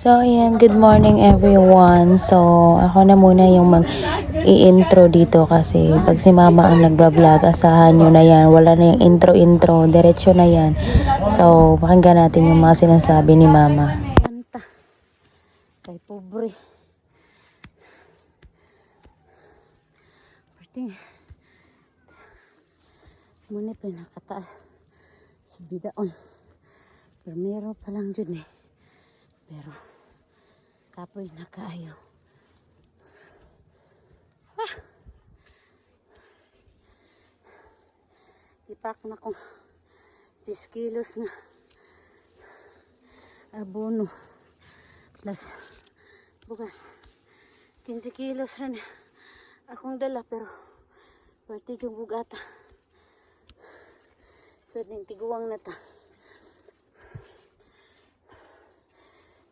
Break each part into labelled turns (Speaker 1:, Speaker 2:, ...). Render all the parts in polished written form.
Speaker 1: So, ayan, good morning everyone. So, ako na muna yung mag-i-intro dito kasi pag si mama ang nagbablog, asahan nyo na yan. Wala na yung intro-intro, diretso na yan. So, pakinggan natin yung mga sinasabi ni mama.
Speaker 2: Kanta. Kay pobre. Parting. Muna pa nakataas. Subidaon. Primero pa lang dyan eh. Pero, kapoy na kaayo. Ah! Ipak na kong 10 kilos nga. Abono. Plus, bukas. 15 kilos rin akong dala pero party yung bugata. So, din tiguang na ta.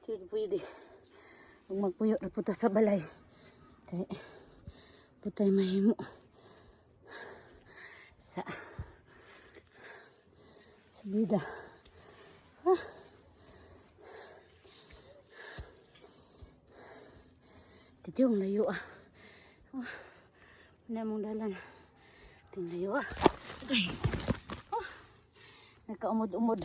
Speaker 2: Pwede. Kung magpuyo na puta sa balay. Kaya putay mahimo. Sa subida. Ah. Tijong layo ah. Oh. Namong dalan. Ting layo ah. Ay. Oh. Nagkaumod-umod.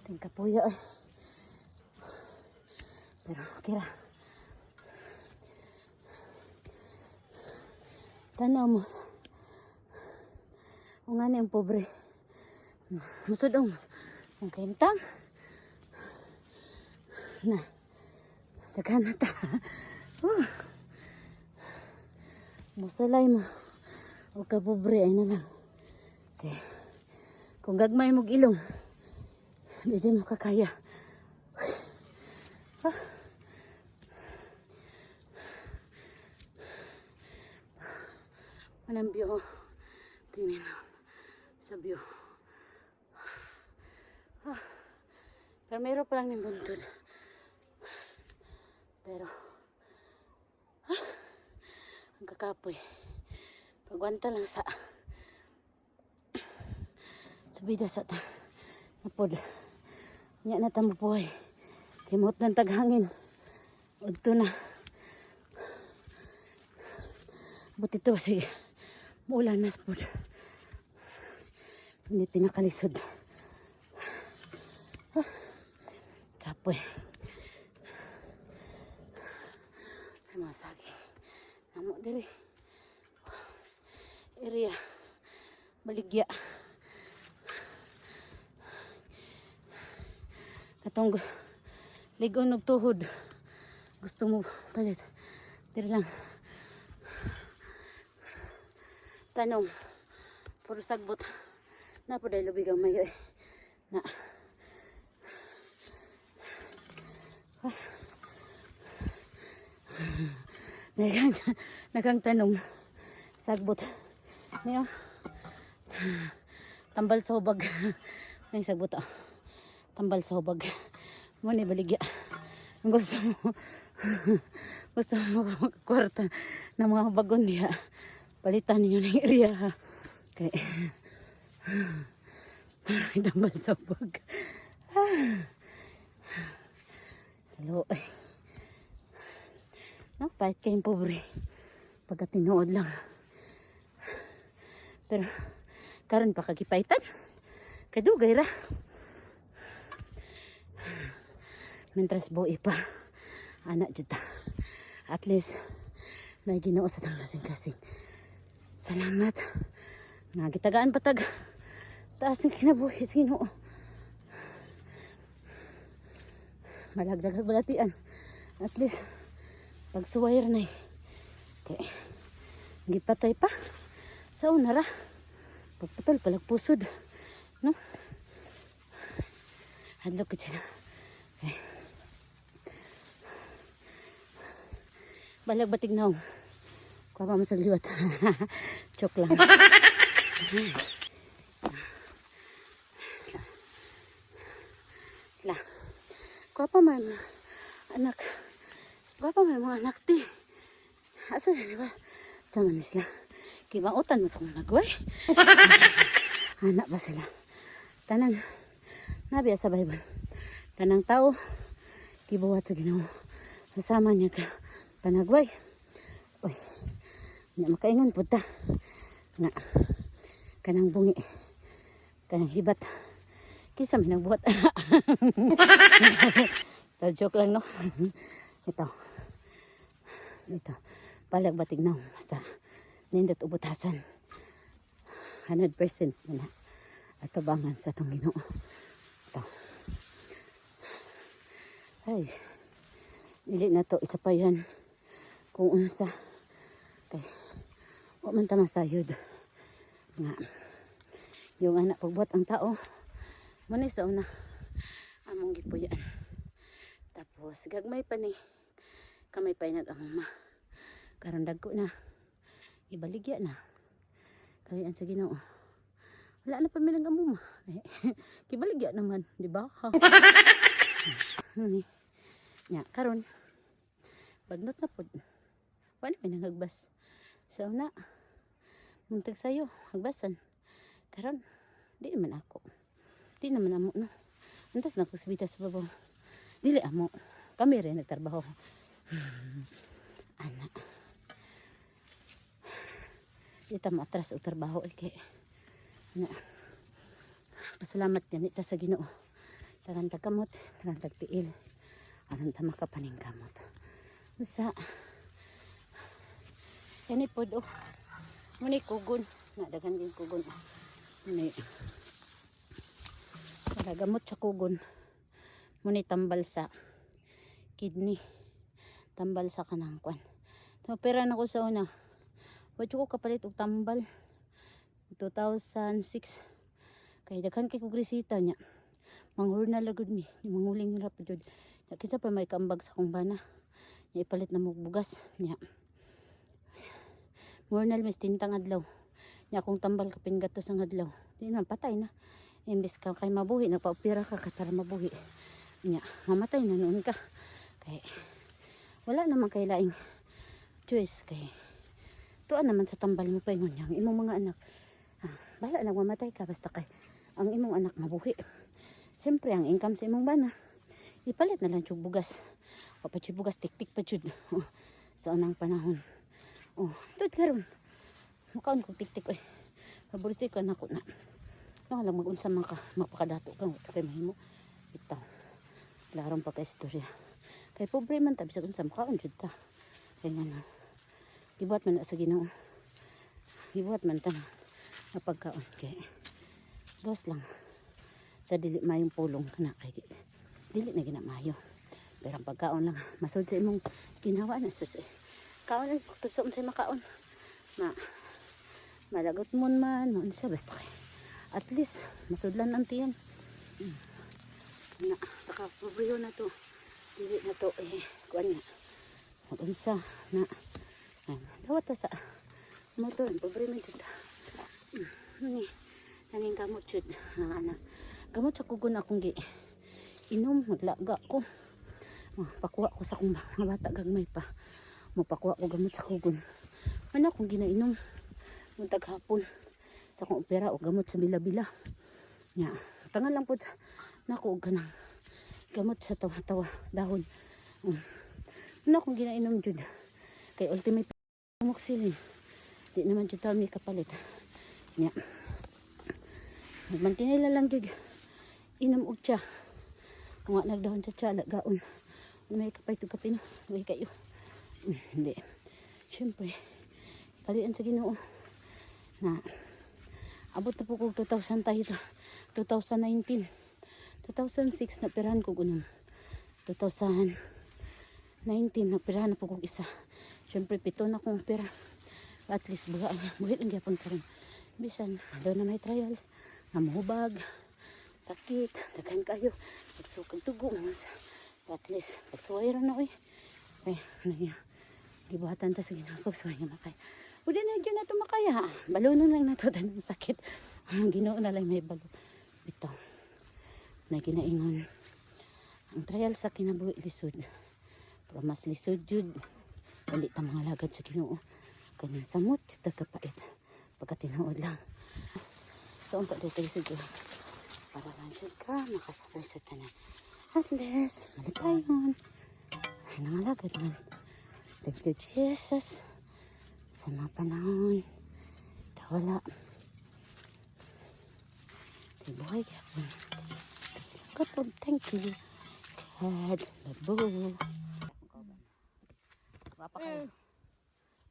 Speaker 2: Ting kapuya ay. Pero kira. Tanaw mo. O nga ang pobre. Musod ang kintang. Na. Daghan na ta. Masalay mo. O ka pobre ay na lang. Okay. Kung gagmay mong ilong. Hindi mo kakaya. Ah. Anong view? Tingnan mo. Sa view. Ah. Pero meron pa lang ng buntod. Pero ang kakapoy. Pagwanta lang sa subida sa ta. Napod. Nya na tamo po ay. Kimot ng taghangin. Udto na. Buti ito sige. Muulan na po. Hindi pinakalisod. Kapoy. Ay mga sagi. Namo diri. Area. Baligya. Katong ligon og tuhod. Gusto mo palit. Diri lang. Tanong. Puro sagbot. Na po dahil lubig ang mayo eh. Na. Nakang tanong. Sagbot. Niyo. Tambal sa hubag. May sagbot ah. Tambal sa hubag. Muna baligya. Gusto mo kwarta ng mga bagon niya. Palitan niyo ng area ha. Okay. Tambal sa hubag. Hello. No, pahit kayong pobre. Pagkatinood lang. Pero karon pa kagipaitan. Kadugay ra. Mentras buhay pa. Anak juta. At least, na ginoo sa tang kasing-kasing. Salamat. Nagitagaan patag. Taas ng kinabuhi sa Ginoo. Malagdag balatian. At least, pagsuwayar na eh. Okay. Gipatay pa. Sa unara. Pagputol palagpusod. No? Hadlok ko siya. Okay. Balag batig na. Kuha pa mo sa liwat. Chok lang. Sila. Kuha pa man anak. Kuha pa man mga anak ti. Asa na diba? Sama na sila. Kibautan mo sa mga nagway. Anak ba sila? Tanan. Nabi sa Bible. Tanang tao gibuhat sa Ginoo. Kasama niya ka panagway. Uy. Nya makaingon pud ta. Na kanang bungi. Kanang hibat. Kisa may nagbuhat. Joke lang, no? Ito. Palag batig na. Basta nindot ubutasan. 100% na. At tabangan sa itong Ginoo. Ito. Ay. Dili na to. Isa pa yan. Kung unsa. Okay. Huwag man tama sayod. Nga. Yung anak pagbuhat ang tao. Muna sa una. Among gipuyan. Tapos gagmay pa ni. Kamay pa nag-amuma. Karon dagko na. Ibaligya na. Kalian sa Ginoo. Wala na pa may nag-amuma. Kibaligya naman. Di ba? Nya, karon. Pagnot na po. Wala may nangagbas. So na. Muntag sa'yo. Hagbasan. Karon. Di naman ako. Di naman amo, no? Antas na kusbita sa babaw. Dili amo. Kami rin nagtrabaho. Anak. Ita matras o trabaho. Okay. Na. Pasalamat yan ita sa Ginoo. Tagan tagkamot. Tagan tagtiil. Aron ta makapaning kamot. Usa. Kani pod oh. Muni kugon. Nadagan din kugon. Muni. Para gamot sa kugon. Muni tambal sa kidney. Tambal sa kanang kwan. Opera na ko sa una. Wadyo ko kapalit og tambal. 2006. Kay daghan kay kog resita niya. Manghurnal lagod mi. Manguling ra pud. Kinsa pa may kambag sa kong bana. Nya ipalit na mo bugas niya. Murnal mis tintang adlaw. Nya akong tambal kapin gatos ang adlaw. Di man patay na. Imbes ka kay mabuhi nagpa-opera ka katara mabuhi. Nya mamatay na noon ka. Kay wala naman kay laing choice kay tuan naman sa tambal mo pa ingon yang imong mga anak. Bala lang mamatay ka basta kay ang imong anak mabuhi. Siyempre ang income sa imong bana ipalit na lang yung bugas. O pa yung bugas tik-tik pa jud. Sa unang panahon. Oh,tud karon. Makaon kong tik-tik eh. Paborito ko na ko na. No, lang mag-unsa man ka magpakadato ka kay mahimo. Ito. Larong pa ka istorya. Kay pobre man ta bisag unsa makaon jud ta. Kay ngano. Gibuhat man na sa Ginoo. Gibuhat man ta na pagkaon kay. Gas lang. Sa dili mayong pulong kana kay dili na ginamayo. Pero ang pagkaon lang masud sa imong ginawa na sus. Kaon lang sa unsay makaon. Malagot mon man unsa basta kay. At least masudlan ang tiyan. Na saka pobreo na to. Dili na to kuan nga. Unsa na dawat ta sa motor pobre man jud. Ni nanging kamot jud ang anak. Gamot sa kugon akong gi inom naglaga ko. Pakuha ko sa akong mga bata gagmay pa. Mapakuha ko gamot sa kugon. Ano akong ginainom nung taghapon sa akong opera o gamot sa bila-bila. Nya, tangan lang po nako og kanang gamot sa tawa-tawa dahon. Ano akong ginainom jud. Kay ultimate amoxicillin. Di naman jud ta mi kapalit. Nya. Magmantinila lang jud. Inom og tsa. Kung nga nagdahon sa tsa, gaon. May kapay ito kape no. May kayo. Hindi. Siyempre, kalian sa Ginoo. Na, abot na po ko 2000 tayo. 2019. 2006 na pirahan ko gunom. 2019 na pirahan na po ko isa. Siyempre, 7 na kong pira. At least, buhit ang gyapon karon. Bisan, doon na may trials. Namuhubag. Sakit, daghan kayo, pagsukag tugo, at least, pagsuway rin na, ay, gibuhatan ta sa Ginoo, pagsuway nga makay. Uda na dyan na ito makaya, balunon lang na ito, tanong sakit, Ginoo na lang may balo. Ito, na ginaingon, ang trial sa kinabuhi lisod, pero mas lisod jud, hindi ta mga lagad sa Ginoo, kanya samot, ito kapait, pagkatinood lang. So, ang sa ito lisod ko, para lang siya ka makasabay sa tanan. At least, malikayon. Ay, nangalagad man. Thank you, Jesus. Sa mga panahon. Wala. Tibuhay ka po. Kapag, thank you. God, labo. Wapak kayo.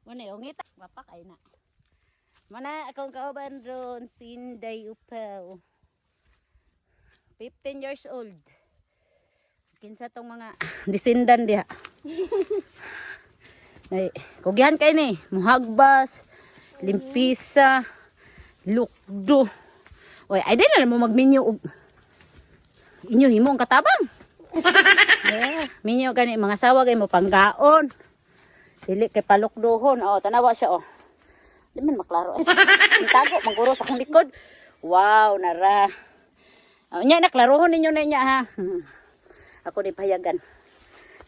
Speaker 2: Muna yung ngita. Wapak kayo na. Mana akong kauban ron, Sinday Upaw. 15 years old. Kinsa tong mga disindan diha. Ay, kugihan kayo ni. Muhagbas, limpisa, lukdo. Oy, ay din na mo magminyo og inyo himong katabang. Yeah, minyo gani mga sawa kay mo panggaon. Dili kay palukdohon. Oh, tanawa siya oh. Di man maklaro. Tago maguro sa akong likod. Wow, nara. Oh, nya naklarohon ninyo na niya ha. Ako di payagan.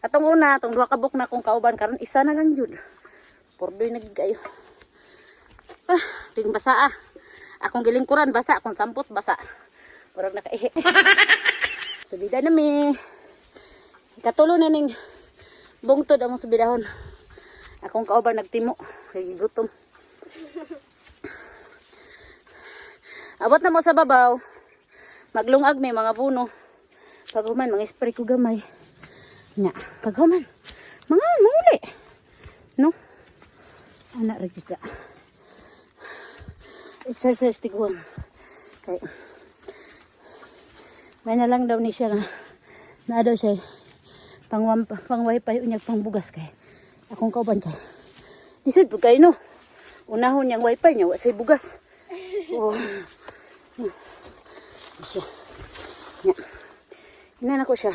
Speaker 2: Atong una, atong duha ka buk na akong kauban karon isa na lang jud. Pordoy nagigayo. Ah, ting basa ah. Akong gilingkuran basa, akong sampot basa. Murag nakaihi. Subida na mi. Katulo na ning bungtod among subidahon. Akong kauban nagtimo, kay gutom. Abot na mo sa babaw. Maglungag may mga puno. Pag human, mga spray ko gamay. Nya, pag human, mga manguli. No? Anak rajita. Exercise tiguan. Kay may na lang daw ni siya na daw siya pang wifi unyag pang bugas kay akong kauban kay disud po kayo no unahon niyang wifi niya wa say bugas. Oh siya nya ina ko siya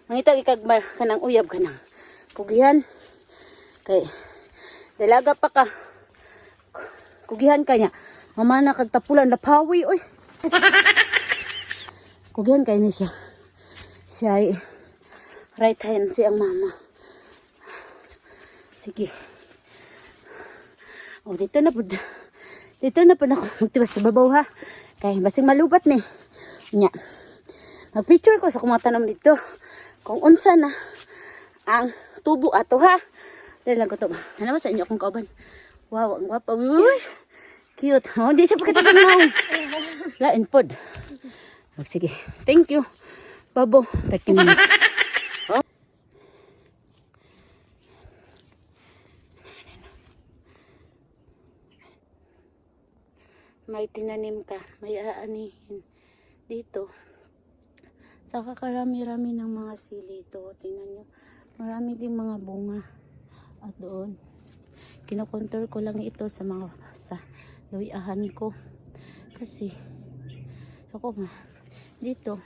Speaker 2: mangita ikag kanang uyab kanang kugihan kay dalaga pa ka kugihan kanya mamana kag tapulan na pawi oy. Kugihan kay ni siya. Siya ay right hand siyang mama. Sige. Oh, dito na po. Dito na po ako magtibas sa babaw ha. Kay basing malubat ni. Nya. Mag-picture ko sa kumatanom dito. Kung unsa na ang tubo ato ha. Dahil lang ko to. Ano ba sa inyo akong kauban? Wow, ang gwapa. Uy, cute. Oh, hindi siya pakita sa mga. Lain pod. Oh, sige. Thank you. Babo. 30 minutes. Oh. May tinanim ka. May aanihin. Dito. Sa kakarami-rami ng mga sili ito. Tingnan nyo. Marami din mga bunga. At doon. Kinokontrol ko lang ito sa mga sa luyahan ko. Kasi ako nga dito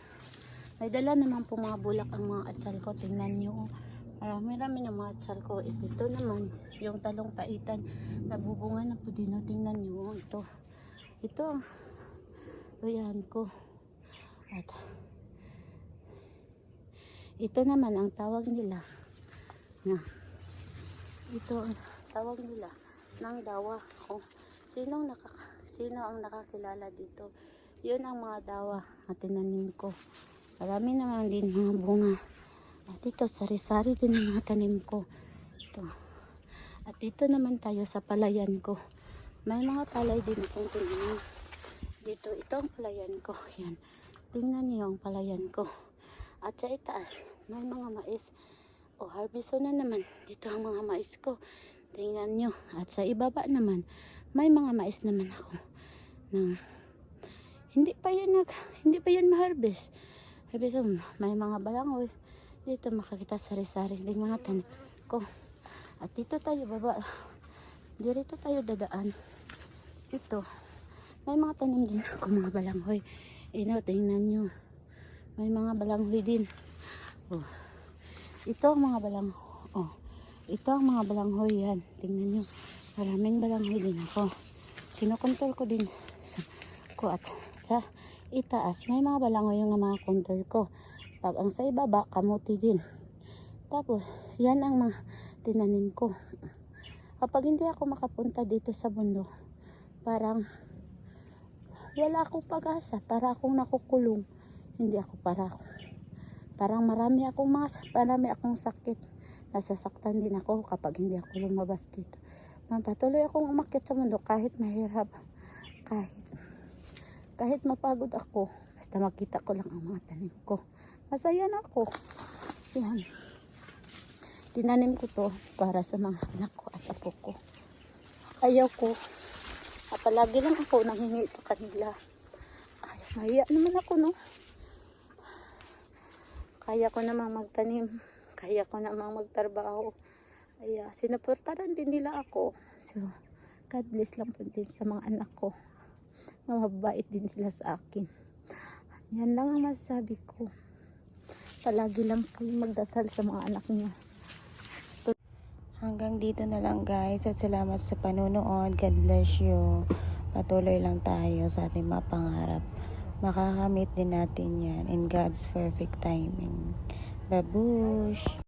Speaker 2: may dala naman po mga bulak ang mga atsal ko. Tingnan nyo. Marami-rami ng mga atsal ko. Ito naman yung talong paitan. Nagbubunga na po din. Tingnan nyo. Ito ang luyahan ko. At ito naman ang tawag nila na ito ang tawag nila ng dawa. Kung sino ang nakakilala dito, yun ang mga dawa na tinanim ko. Marami naman din mga bunga. At ito, sari-sari din ang mga tanim ko. Ito. At ito naman tayo sa palayan ko. May mga palay din akong tingnan. Dito, ito ang palayan ko. Yan. Tingnan niyo ang palayan ko. At sa itaas, may mga mais. O, harvest na naman. Dito ang mga mais ko. Tingnan nyo. At sa ibaba naman, may mga mais naman ako. Hindi pa yan ma-harvest. Harvest may mga balangoy. Dito makakita sari-sari ng mga tanim ko. At dito tayo baba. Dito tayo dadaan. Dito. May mga tanim din ako mga balanghoy. Tingnan nyo. May mga balanghoy din. Oh. Ito ang mga balanghoy. Oh. Ito ang mga balanghoy yan. Tingnan nyo. Maraming balanghoy din ako. Kinokontrol ko din at sa itaas. May mga balanghoy yung mga control ko. Pag ang sa ibaba, kamuti din. Tapos, yan ang mga tinanim ko. Kapag hindi ako makapunta dito sa bundok, parang wala akong pag-asa, para akong nakukulong. Hindi ako parang marami akong sakit. Nasasaktan din ako kapag hindi ako lumabas dito. Patuloy akong umakyat sa mundo kahit mahirap, kahit mapagod ako, basta makita ko lang ang mga tanim ko. Masaya na ako. Yan. Tinanim ko to para sa mga anak ko at apo ko. Ayaw ko. Palagi lang ako nanghingi sa kanila. Ay, mahiya naman ako, no? Kaya ko namang magtanim. Kaya ko namang magtrabaho. Ay, sinuportaran din nila ako. So, God bless lang po din sa mga anak ko. Mababait din sila sa akin. Yan lang ang masasabi ko. Palagi lang kayo magdasal sa mga anak niyo.
Speaker 1: Hanggang dito na lang guys at salamat sa panonood. God bless you. Patuloy lang tayo sa ating mga pangarap. Makakamit din natin yan in God's perfect timing. Babush!